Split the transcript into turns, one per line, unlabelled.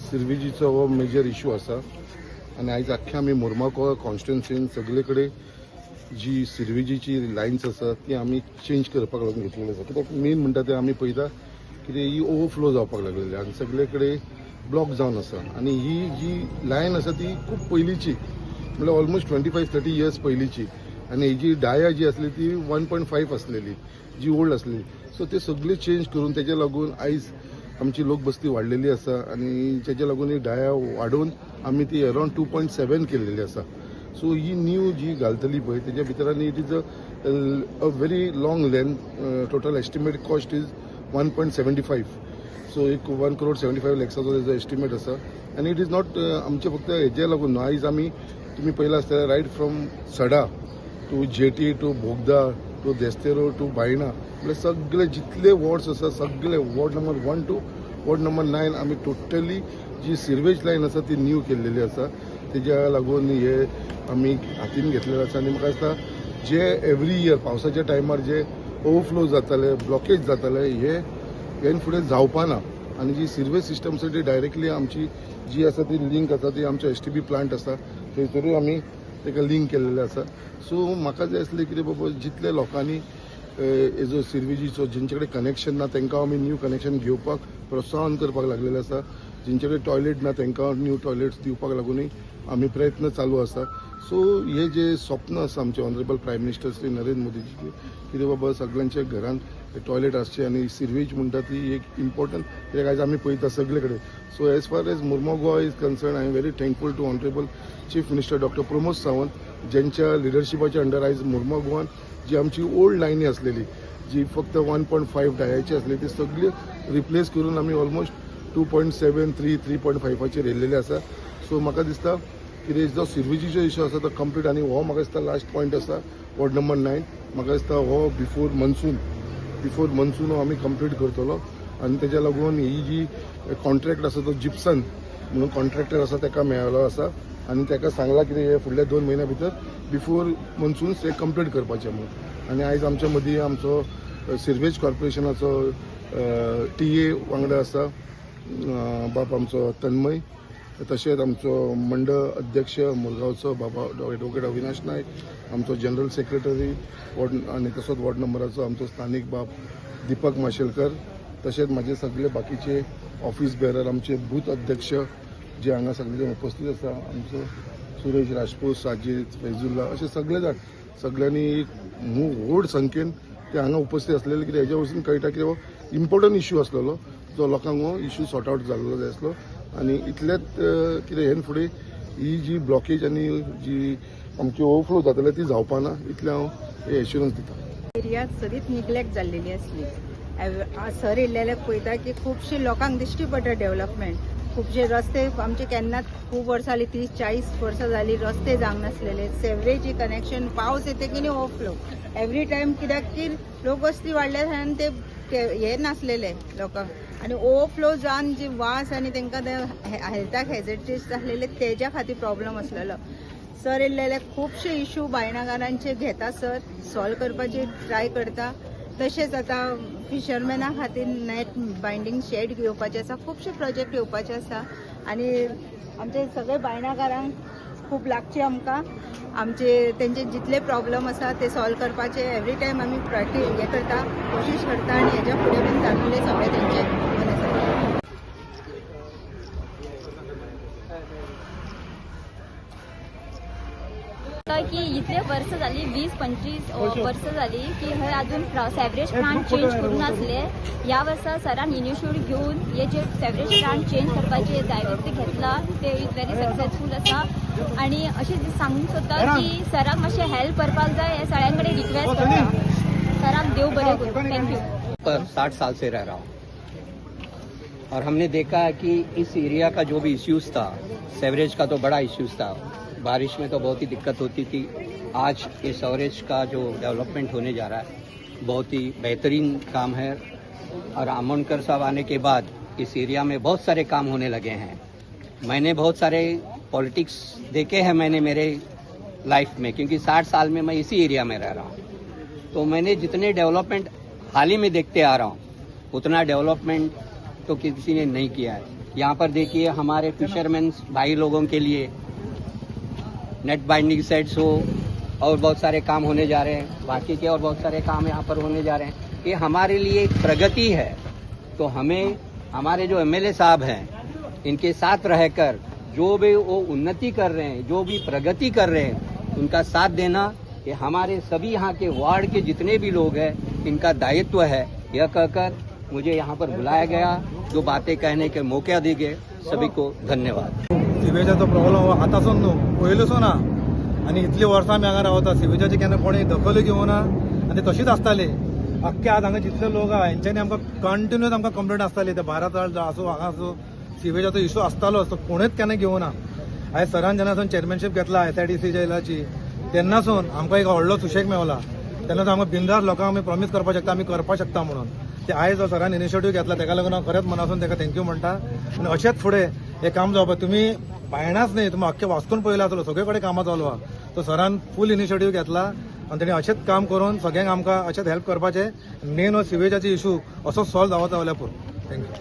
सिरविजीचो हो major issue आसा आनी आयज आख्या आमी मुर्माको कॉन्स्टिट्युन्सीन सगळे कडेन जी सिरविजीची लायन्स आसा ती आमी चेंज करपाक लागून घेतलेली आसा कित्याक मेन म्हणटा ते आमी पळयता कितें ही ओवरफ्लो जावपाक लागलेली आनी सगळे कडेन ब्लॉक जावन आसा आनी ही जी लायन आसा ती खूब पयलींची म्हळ्यार ऑलमोस्ट 25-30 इयर्स पयलींची आनी हेजी डाया जी आसली ती 1.5 आसलेली जी ओल्ड आसलेली सो ते सगळे चेंज करून तेच्या लागून आयज आमची लोकबस्ती वाडलेली आसा आनी तेच्या लागून ही डाया वाडोवन आमी ती अरावंड 2.7 केलेली आसा सो ही न्यू जी घालतली पळय तेच्या भितर it is a very long length total estimate cost is 1.75 so एक 1.75 लाखाचो तेजो एस्टिमेट आसा आनी इट इज नॉट आमचे फक्त हेजे लागून न्हू आयज आमी तुमी पयला आसतलें right from Sada to jetty to Bogda to Desterro to Baina म्हळ्यार सगळे जितले वॉर्ड्स आसा सगळे ward number 1 to ward number 9 आमी टोटली जी सिरवेज लायन आसा ती न्यू केल्लेली आसा तेज्या लागून हे आमी हातीन घेतलेले आसा आनी म्हाका दिसता जे एवरी इयर पावसाच्या टायमार जे ओवरफ्लो जाताले ब्लॉकेज जाताले हे फुडें जावपा ना आनी जी सिरवेज सिस्टम आसा ती डायरेक्टली आमची जी आसा ती लिंक आसा ती आमचो एसटीबी प्लांट आसा थंयसरूय आमी ताका लिंक केल्लेले आसा सो म्हाका जाय आसलें कितें बाबा जितले लोकांनी हेजो सिरविजीचो जेंचे कडेन कनेक्शन ना तांकां आमी न्यू कनेक्शन घेवपाक प्रोत्साहन करपाक लागलेले आसा जेंचे कडेन टॉयलेट ना तांकां न्यू टॉयलेट्स दिवपाक लागूनय आमी प्रयत्न चालू आसा सो हे जे स्वप्न आसा आमचे honourable prime minister Shri Narendra Modi ji कितें बाबा सगळ्यांच्या घरांत टॉयलेट आसचे आनी सिरवेज म्हणटा ती एक इम्पॉर्टंट कित्याक आयज आमी पळयता सगळे कडेन सो एज फार एज मुर्मो Goa is concerned I am very thankful to honourable chief minister doctor Pramod Sawant ज्यांच्या लिडरशिपाच्या अंडर आयज मुर्मो गोवान जी आमची ओल्ड लायनी आसलेली जी फक्त 1.5 डायाची आसली ती सगळी रिप्लेस करून आमी ऑलमोस्ट 2.7 3.5चेर येयल्लेले आसा सो म्हाका दिसता कितें जो सिरविजीचो इशू आसा तो कंप्लीट आनी हो म्हाका दिसता लास्ट पॉयंट आसा वॉर्ड नंबर 9 म्हाका दिसता हो बिफोर मनसून हो आमी कंप्लीट करतलो आनी तेच्या लागून ही जी कॉन्ट्रॅक्ट आसा तो जिप्सन म्हणून कॉन्ट्रॅक्टर आसा ताका मेळ्ळो आसा आनी ताका सांगलां कितें हे फुडल्या 2 म्हयन्या भितर बिफोर मनसून ते कंप्लीट करपाचें म्हणून आनी आयज आमच्या मदीं आमचो सिरवेज कॉर्पोरेशनाचो टीए वांगडा आसा बाब आमचो तन्मय तशेंच आमचो मंडळ अध्यक्ष मुरगांवचो बाबा एडवोकेट अविनाश नायक आमचो जनरल सेक्रेटरी वॉर्ड आनी तसोच वॉर्ड नंबराचो आमचो स्थानीक बाब दिपक माशेलकर तशेंच म्हाजे सगळे बाकीचे ऑफिस बेरर आमचे बूथ अध्यक्ष जे हांगा सगळे उपस्थित आसा आमचो सुरेश राजपूत साजीद फैजुल्ला अशे सगळे जाण सगळ्यांनी एक व्हड संख्येन ते हांगा उपस्थित आसलेले कित्याक हेज्या वरसून कळटा की हो इम्पॉर्टंट इशू आसलेलो जो लोकांक हो इशू सॉर्ट आवट जाल्लो जाय आसलो आनी इतलेंच कितें हे फुडें ही जी ब्लॉकेज आनी जी आमची ओवरफ्लो जाताले ती जावपा ना इतलें हांव हे एश्युरन्स दिता
एरियात सदींच निग्लेक्ट जाल्लेली आसली सर येयल्लेले पळयता की खुबशे लोकांक दिश्टी पडटा डेव्हलपमेंट खुबशे रस्ते आमचे केन्नाच खूब वर्सां जाली 30-40 वर्सां जाली रस्ते जावंक नासलेले सेवरेजी कनेक्शन पावस येते की न्ही ओवरफ्लो एवरी टायम कित्याक की लोकवस्ती वाडल्या कारणान ते हे नासलेले लोकांक आनी ओवरफ्लो जावन जी वास आनी तांकां हेल्थाक हेजिटेट्स आसलेले तेज्या खातीर प्रॉब्लम आसलेलो सर येयल्लेले खुबशे इशू बायणाकारांचे घेता सर सॉल्व करपाचे ट्राय करता तशेंच आतां फिशरमॅना खातीर नेट बायंडींग शेड घेवपाचे आसा खुबशे प्रोजेक्ट येवपाचे आसा आनी आमचे सगळे बायणाकारांक खूब लागचे आमकां आमचे तेंचे जितले प्रॉब्लम आसा ते सॉल्व करपाचे एवरी टायम आमी हे करता कोशिश करता आनी हेज्या फुडें बीन जातले सगळे तेंचे
की इतले वर्ष जाली 20-25 वर्ष जाली की हे अजून सेवरेज प्लांट चेंज करून आसले ह्या वर्सा सरान इनिशिएटीव घेऊन हे जे सेवरेज प्लांट चेंज करपाचे दायित्व घेतला ते इज व्हेरी सक्सेसफूल आसा आणि अशें सांगूंक सोदता की सराक मातशें हेल्प करपाक जाय हे सगळ्यां कडेन रिक्वेस्ट करता सराक देव बरें करूं थँक्यू।
पर 60 साल से रह रहा हूँ और हमने देखा है कि इस एरिया का जो भी इश्यूज था सेवरेज का तो बड़ा इश्यूज था बारिश में तो बहुत ही दिक्कत होती थी आज इस सीवरेज का जो डेवलपमेंट होने जा रहा है बहुत ही बेहतरीन काम है और आमोनकर साहब आने के बाद इस एरिया में बहुत सारे काम होने लगे हैं। मैंने बहुत सारे पॉलिटिक्स देखे हैं मैंने मेरे लाइफ में क्योंकि 60 साल में मैं इसी एरिया में रह रहा हूँ तो मैंने जितने डेवलपमेंट हाल ही में देखते आ रहा हूँ उतना डेवलपमेंट तो किसी ने नहीं किया है। यहाँ पर देखिए हमारे फिशरमैन भाई लोगों के लिए नेट बाइंडिंग सेट्स हो और बहुत सारे काम होने जा रहे हैं, बाकी के और बहुत सारे काम यहाँ पर होने जा रहे हैं। ये हमारे लिए एक प्रगति है। तो हमें हमारे जो एमएलए साहब हैं इनके साथ रहकर जो भी वो उन्नति कर रहे हैं, जो भी प्रगति कर रहे हैं, उनका साथ देना ये हमारे सभी यहाँ के वार्ड के जितने भी लोग हैं इनका दायित्व है। यह कहकर मुझे यहाँ पर बुलाया गया, जो बातें कहने के मौका दी गए, सभी को धन्यवाद।
सिवेजाचो प्रॉब्लम आतासून न्हू पयलींसून ना आनी इतली वर्सां आमी हांगा रावता सिवेजाची केन्ना कोणी दखल घेवना आनी तशीच आसताली। अख्खे आज हांगा जितले लोक आहा हेंच्यांनी आमकां कंटिन्यूअस आमकां कंप्लेंट आसताली ते भारत आसूं हांगा आसूं सिवेजाचो इशू आसतालोच तो कोणीच केन्ना घेवना। आयज सरान जेन्नासून चेअरमॅनशीप घेतला SIDC जेलाची तेन्नासून आमकां एक व्हडलो सुशेग मेवला। तेन्नासून आमकां बिंदास लोकांक आमी प्रॉमीस करपाक शकता आमी करपाक शकता म्हणून ते आयज सरान इनिशिएटीव घेतला तेका लागून हांव खरेंच मनासून तेका थँक्यू म्हणटा। आनी अशेंच फुडें हे काम जावपाक तुमी भायणाच न्ही तुमी अख्खे वास्कोन पळयला आसलो सगळे कडेन कामां चालू आहा। तो सरान फूल इनिशिएटीव घेतला आनी तेणी अशेंच काम करून सगळ्यांक आमकां अशेंच हेल्प करपाचें। मेन हो सिवेजाची इशू असो सॉल्व जावता जाल्यार पुरो। थँक्यू।